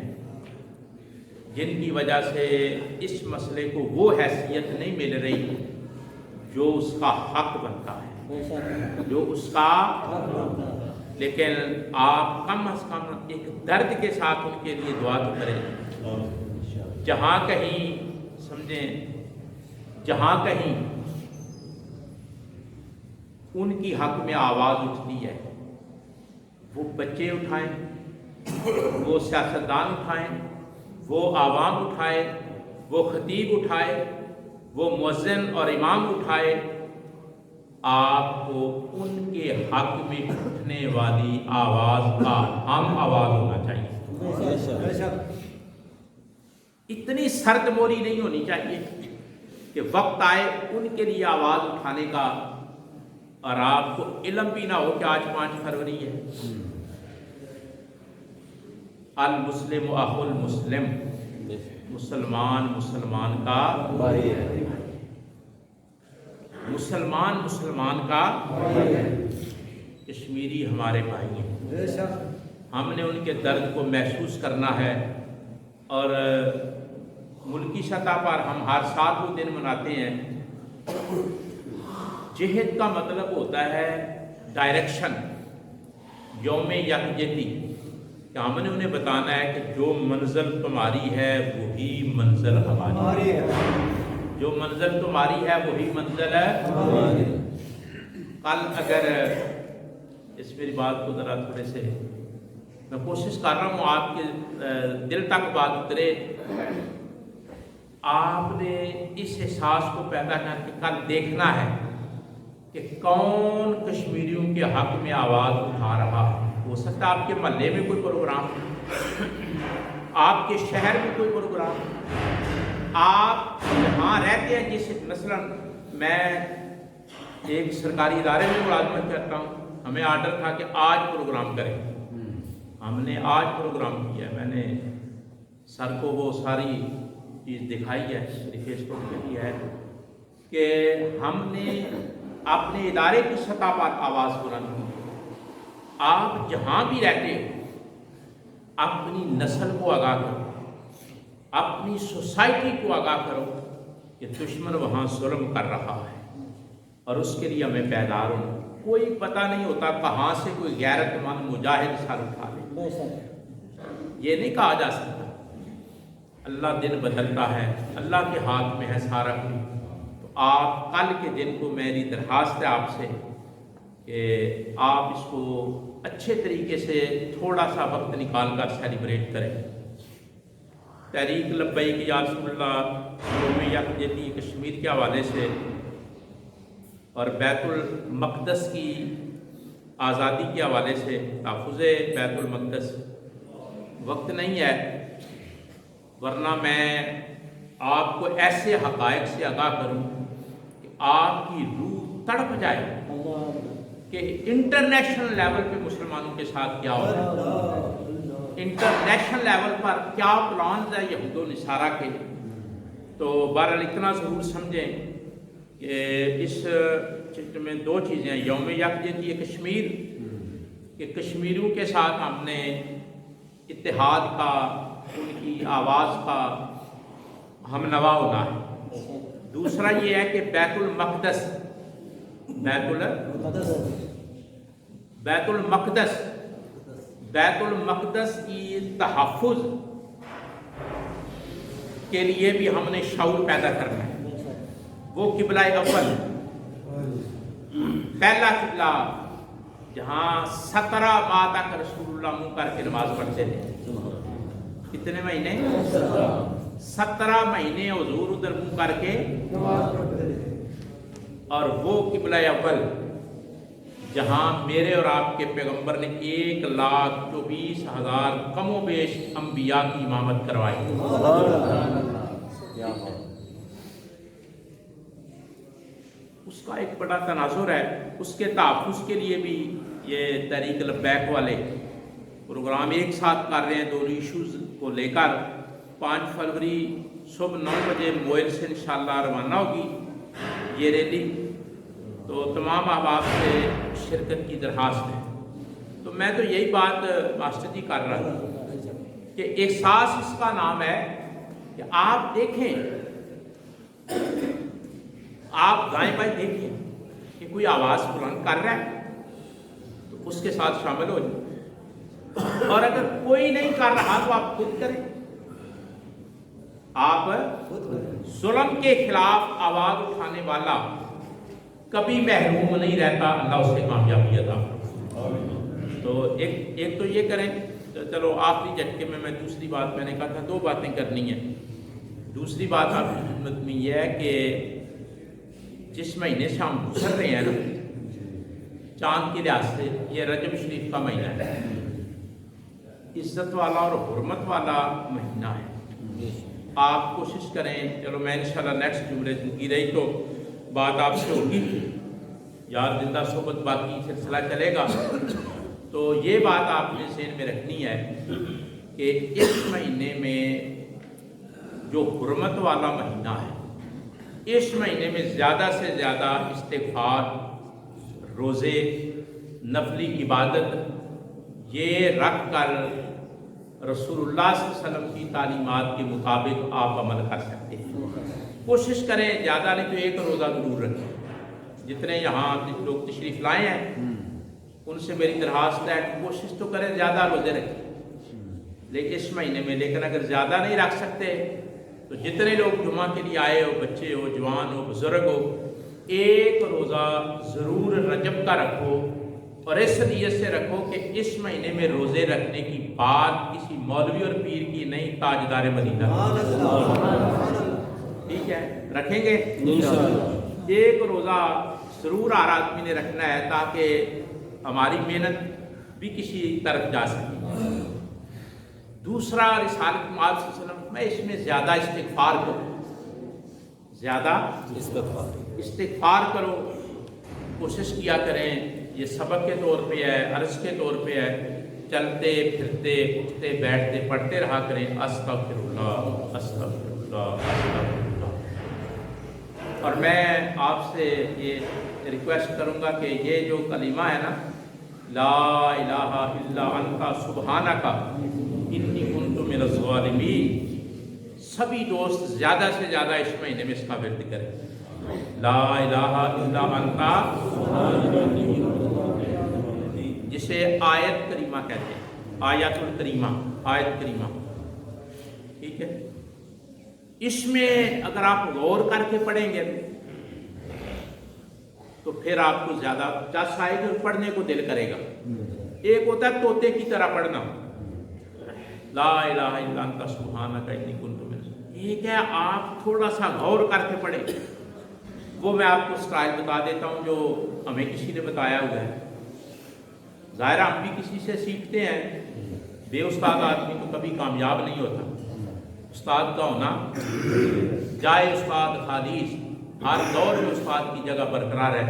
जिनकी वजह से इस मसले को वो हैसियत नहीं मिल रही जो उसका हक बनता है, जो उसका। लेकिन आप कम अज कम एक दर्द के साथ उनके लिए दुआ तो करें। जहाँ कहीं समझें, जहाँ कहीं उनकी हक में आवाज़ उठती है, वो बच्चे उठाएं, वो सियासतदान उठाएं, वो आवाम उठाए, वो खतीब उठाए, वो मुअज्जिन और इमाम उठाए। आपको उनके हक में उठने वाली आवाज़ का हम आवाज़ होना चाहिए। इतनी सर्द मोरी नहीं होनी चाहिए कि वक्त आए उनके लिए आवाज़ उठाने का और आपको इल्म भी ना हो कि आज 5 फरवरी है। अल मुस्लिम अहुल मुस्लिम, मुसलमान मुसलमान का भाई है, मुसलमान मुसलमान का कश्मीरी हमारे भाई हैं। हमने उनके दर्द को महसूस करना है और मुल्की सतह पर हम हर साल वो दिन मनाते हैं। जिहद का मतलब होता है डायरेक्शन, यौम यकजती, कि हमने उन्हें बताना है कि जो मंजिल तुम्हारी है वही मंजिल हमारी है, जो मंजिल तुम्हारी है वही मंजिल है। कल अगर اس میری بات کو ذرا تھوڑے سے میں کوشش کر رہا ہوں آپ کے دل تک بات اترے. آپ نے اس احساس کو پیدا کر کے کل دیکھنا ہے کہ کون کشمیریوں کے حق میں آواز اٹھا رہا ہے. ہو سکتا ہے آپ کے محلے میں کوئی پروگرام، آپ کے شہر میں کوئی پروگرام، آپ جہاں رہتے ہیں. جس مثلا میں ایک سرکاری ادارے میں ملازمت کرتا ہوں، ہمیں آرڈر تھا کہ آج پروگرام کریں. ہم نے آج پروگرام کیا. میں نے سر کو وہ ساری چیز دکھائی ہے، میری فیس بک پہ بھی ہے، کہ ہم نے اپنے ادارے کی سطح پر آواز بلند کی. آپ جہاں بھی رہتے ہو اپنی نسل کو آگاہ کرو، اپنی سوسائٹی کو آگاہ کرو کہ دشمن وہاں ظلم کر رہا ہے اور اس کے لیے ہمیں بیدار ہونا. کوئی پتہ نہیں ہوتا کہاں سے کوئی غیرت مند مجاہد سر اٹھا لے. یہ نہیں کہا جا سکتا. اللہ دن بدلتا ہے، اللہ کے ہاتھ میں ہے سارا کچھ. تو آپ کل کے دن کو میری درخواست ہے آپ سے کہ آپ اس کو اچھے طریقے سے تھوڑا سا وقت نکال کر سیلیبریٹ کریں. تحریک لبیک یا رسول اللہ یوم یکجہتی کشمیر کے حوالے سے اور بیت المقدس کی آزادی کے حوالے سے، تحفظ بیت المقدس. وقت نہیں ہے ورنہ میں آپ کو ایسے حقائق سے آگاہ کروں کہ آپ کی روح تڑپ جائے کہ انٹرنیشنل لیول پہ مسلمانوں کے ساتھ کیا ہو رہا ہے، انٹرنیشنل لیول پر کیا پلانز ہیں یہود و نصارہ کے. تو بہرحال اتنا ضرور سمجھیں کہ اس چیز میں دو چیزیں ہیں. یوم یکجہتی کشمیر کہ کشمیریوں کے ساتھ ہم نے اتحاد کا، ان کی آواز کا ہم نوا ہونا ہے. دوسرا یہ ہے کہ بیت المقدس بیت المقدس کی تحفظ کے لیے بھی ہم نے شعور پیدا کرنا ہے. وہ قبلہ اول، پہلا قبلہ جہاں 17 ماہ تک رسول اللہ منہ کر کے نماز پڑھتے تھے. کتنے مہینے؟ 17 مہینے حضور ادھر منہ کر کے. اور وہ قبلہ اول جہاں میرے اور آپ کے پیغمبر نے 1,24,000 کم و بیش انبیاء کی امامت کروائی. اس کا ایک بڑا تناظر ہے. اس کے تحفظ کے لیے بھی یہ تحریک لبیک والے پروگرام ایک ساتھ کر رہے ہیں. دونوں ایشوز کو لے کر 5 فروری صبح 9 بجے موئل سے انشاءاللہ روانہ ہوگی یہ ریلی. تو تمام احباب سے شرکت کی درخواست ہے. تو میں تو یہی بات ماسٹر جی کر رہا ہوں کہ احساس اس کا نام ہے کہ آپ دیکھیں، آپ دائیں بائیں دیکھیں کہ کوئی آواز بلند کر رہا ہے تو اس کے ساتھ شامل ہو جائیں، اور اگر کوئی نہیں کر رہا تو آپ خود کریں. آپ ظلم کے خلاف آواز اٹھانے والا کبھی محروم نہیں رہتا، اللہ اس سے کامیابی عطا فرمائے. تو ایک تو یہ کریں. چلو آخری جھٹکے میں دوسری بات، میں نے کہا تھا 2 باتیں کرنی ہیں. دوسری بات آپ کی خدمت میں یہ ہے کہ جس مہینے سے ہم گزر رہے ہیں نا چاند کے لحاظ سے، یہ رجب شریف کا مہینہ ہے، عزت والا اور حرمت والا مہینہ ہے. آپ کوشش کریں. چلو میں انشاءاللہ نیکسٹ جمعے زندگی رہی تو بات آپ سے ہوگی، یار زندہ صحبت باقی سلسلہ چلے گا. تو یہ بات آپ نے ذہن میں رکھنی ہے کہ اس مہینے میں جو حرمت والا مہینہ ہے، اس مہینے میں زیادہ سے زیادہ استغفار، روزے، نفلی عبادت یہ رکھ کر رسول اللہ صلی اللہ علیہ وسلم کی تعلیمات کے مطابق آپ عمل کر سکتے ہیں. کوشش کریں زیادہ نہیں تو 1 روزہ ضرور رکھیں. جتنے یہاں لوگ تشریف لائے ہیں ان سے میری درخواست ہے کوشش تو کریں زیادہ روزے رکھیں لیکن اس مہینے میں. لیکن اگر زیادہ نہیں رکھ سکتے تو جتنے لوگ جمعہ کے لیے آئے ہو، بچے ہو، جوان ہو، بزرگ ہو، 1 روزہ ضرور رجب کا رکھو اور اس نیت سے رکھو کہ اس مہینے میں روزے رکھنے کی بات کسی مولوی اور پیر کی نہیں، تاجدار مدینہ کی۔ ٹھیک ہے، رکھیں گے انشاءاللہ۔ ایک روزہ ضرور ہر آدمی نے رکھنا ہے تاکہ ہماری محنت بھی کسی طرف جا سکے۔ دوسرا، رسالت مآل صلی اللہ علیہ وسلم میں اس میں زیادہ استغفار کرو، زیادہ استغفار کرو، کوشش کیا کریں۔ یہ سبق کے طور پہ ہے، عرض کے طور پہ ہے، چلتے پھرتے اٹھتے بیٹھتے پڑھتے رہا کریں استغفر اللہ استغفر اللہ استغفر اللہ۔ اور میں آپ سے یہ ریکویسٹ کروں گا کہ یہ جو کلمہ ہے نا، لا الہ الا انت سبحانک انی کنت من الظالمین، سبھی دوست زیادہ سے زیادہ اس مہینے میں اس کا ورد کریں۔ لا الہ الا انت، جسے آیت کریمہ کہتے ہیں، آیت الکریمہ، آیت کریمہ، ٹھیک ہے۔ اس میں اگر آپ غور کر کے پڑھیں گے تو پھر آپ کو زیادہ چس آئے گا، پڑھنے کو دل کرے گا۔ ایک ہوتا ہے طوطے کی طرح پڑھنا، لا الہ الا انت سبحانک انی کنت من الظالمین۔ ایک ہے آپ تھوڑا سا غور کر کے پڑھیں، وہ میں آپ کو سٹائل بتا دیتا ہوں جو ہمیں کسی نے بتایا ہوا ہے۔ ظاہر ہم بھی کسی سے سیکھتے ہیں، بے استاد آدمی تو کبھی کامیاب نہیں ہوتا۔ استاد کا ہونا جائے استاد خالص، ہر دور میں استاد کی جگہ برقرار ہے،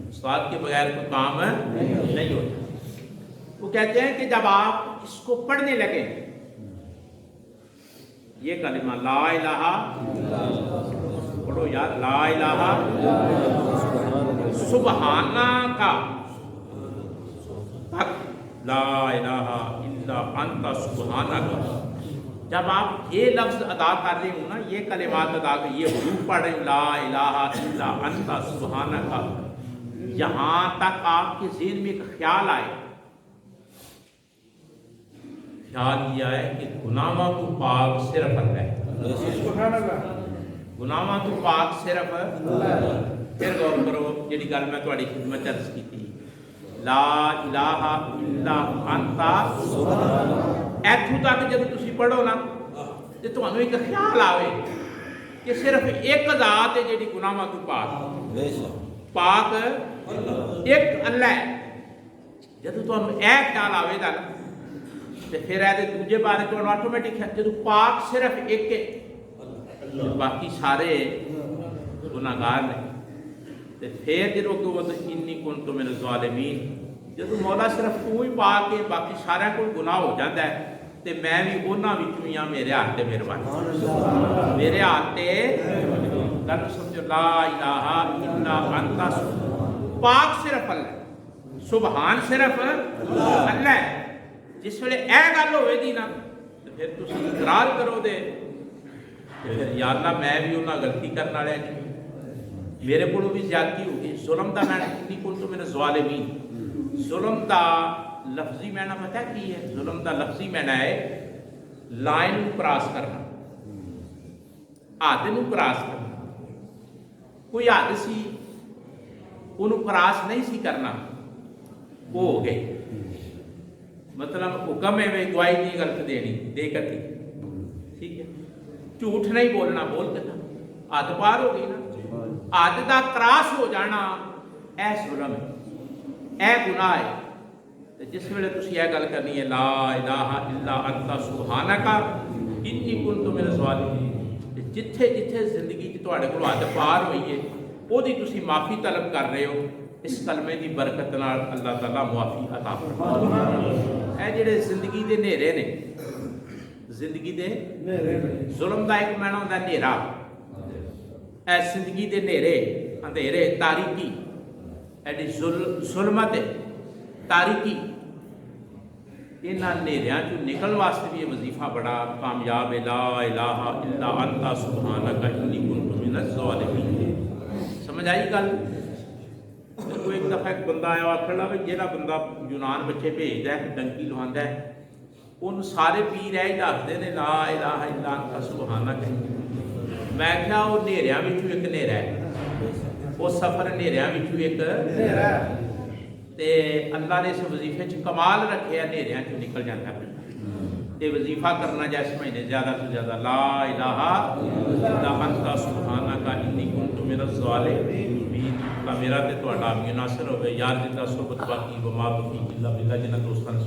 استاد کے بغیر کوئی کام نہیں ہوتا۔ وہ کہتے ہیں کہ جب آپ اس کو پڑھنے لگے، یہ کلمہ لا الہ، پڑھو یار، لا الہ سبحانہ کا تک، لا الہ الا انت سبحانہ کا، جب آپ یہ لفظ ادا کر رہے ہوں نا، یہ کلمات ادا کر، یہ حروف پڑھ رہے ہوں، لا الہ الا انت سبحانہ کا، یہاں تک آپ کے ذہن میں ایک خیال آئے، خیال یہ آئے کہ گناہوں تو پاک صرف اللہ ہے، گناہوں تو پاک صرف اللہ۔ پھر غور کرو جیڑی گل میں تہاڈی خدمت عرض کی تھی، لا الہ الا انت سبحانک، ایتھوں تک جب تسی پڑھو نا تے تانوں ایک خیال آوے کہ صرف ایک ذات ہے جیڑی گناہوں تو پاک، پاک ایک اللہ ہے۔ جب تانوں اے خیال آوے گا نا تے پھر اے دوجے بارے تو آٹومیٹک ہے، جب پاک صرف ایک ہے، باقی سارے گناہگار ہیں، تے پھر جدوں کہ وہ انی کنت من الظالمین، جدوں مولا صرف تو ہی پاک ہے، باقی سارا کوئی گناہ ہو جاتا ہے تے میں بھی انہاں وچوں ہی ہاں، میرے ہاتھ تے مہربانی، میرے ہاتھ تے گل سمجھو، لا الہ الا انت پاک صرف اللہ، سبحان صرف اللہ ہے۔ جس ویلے اے گل ہوئے گی نا تے پھر تسی اقرار کرو دے پھر یا اللہ میں بھی انہاں غلطی کرنے والے نہیں، میرے کو بھی زیادتی ہوگی، ظلم دا میں انی کنت من الظالمین۔ ظلم دا لفظی معنی پتہ کی ہے؟ ظلم دا لفظی معنی ہے لائن کراس کرنا، حد نو کراس کرنا۔ کوئی حد سی انہوں کراس نہیں سی کرنا، وہ ہو گئے، مطلب حکم ہے میں گواہی نہیں غلط دینی، دے کر دی، ٹھیک ہے، جھوٹ نہیں بولنا، بول دیتا، حد پار ہو گئی نا۔ حد دا کراس ہو جانا اے ظلم ہے، اے گناہ ہے۔ جس ویلے تسی یہ گل کرنی ہے لا الہ الا انت سبحانک انی کنت من الظالمین، جتھے جتھے زندگی چ تہاڈے کول حد پار ہوئی ہے وہ دی تسی معافی طلب کر رہے ہو، اس کلمے دی برکت نال اللہ تعالیٰ معافی عطا فرمائے۔ اے جڑے زندگی دے نیرے نے، زندگی دے ظلم دا ایک معنی ہوندا نیرا، اے زندگی دے نیرے، اندھیرے، تاریکی، ایڈی ظلمت ہے، تاریکی، انہاں نیریاں چوں نکلن واسطے بھی یہ وظیفہ بڑا کامیاب ہے، لا الہ الا انت سبحانک انی کنت من الظالمین۔ سمجھ آئی گل؟ کوئی ایک دفعہ ایک بندہ آیا آخر لگا بھائی جہاں بندہ یونان بچے بھیجتا ہے، ڈنکی لواندا ہے، ان سارے پیر ہے دستے نے لا الہ الا انت سبحانک۔ میں کہا وہ نیریاں وچوں ایک نیرا ہے، وہ سفر نیریاں وچوں ایک، ਤੇ ਅੱਲਾ ਨੇ ਇਸ ਵਜ਼ੀਫੇ 'ਚ ਕਮਾਲ ਰੱਖਿਆ, ਹਨੇਰਿਆਂ 'ਚੋਂ ਨਿਕਲ ਜਾਂਦਾ ਹੈ। ਤੇ ਵਜ਼ੀਫਾ ਕਰਨਾ ਜਿਸ ਮਹੀਨੇ ਜ਼ਿਆਦਾ ਤੋਂ ਜ਼ਿਆਦਾ ਲਾ ਇਲਾਹਾ ਇल्ला ਅੰਤਾ ਸੁਬਹਾਨਕਾ ਇੰਨੀ ਕੁੰਤੁ ਮਿਨਜ਼ ਜ਼ਾਲਿਮੀਨ ਤਾਂ ਮੇਰਾ ਤੇ ਤੁਹਾਡਾ ਮੁਨਾਸਰ ਹੋਵੇ ਯਾਰ ਜਿੱਦਾਂ ਸੁਹਬਤ ਬਾਕੀ ਵਮਾ ਬਕੀ ਇल्ला ਬਿल्ला ਜਿਨ੍ਹਾਂ ਦੋਸਤਾਂ ਨੇ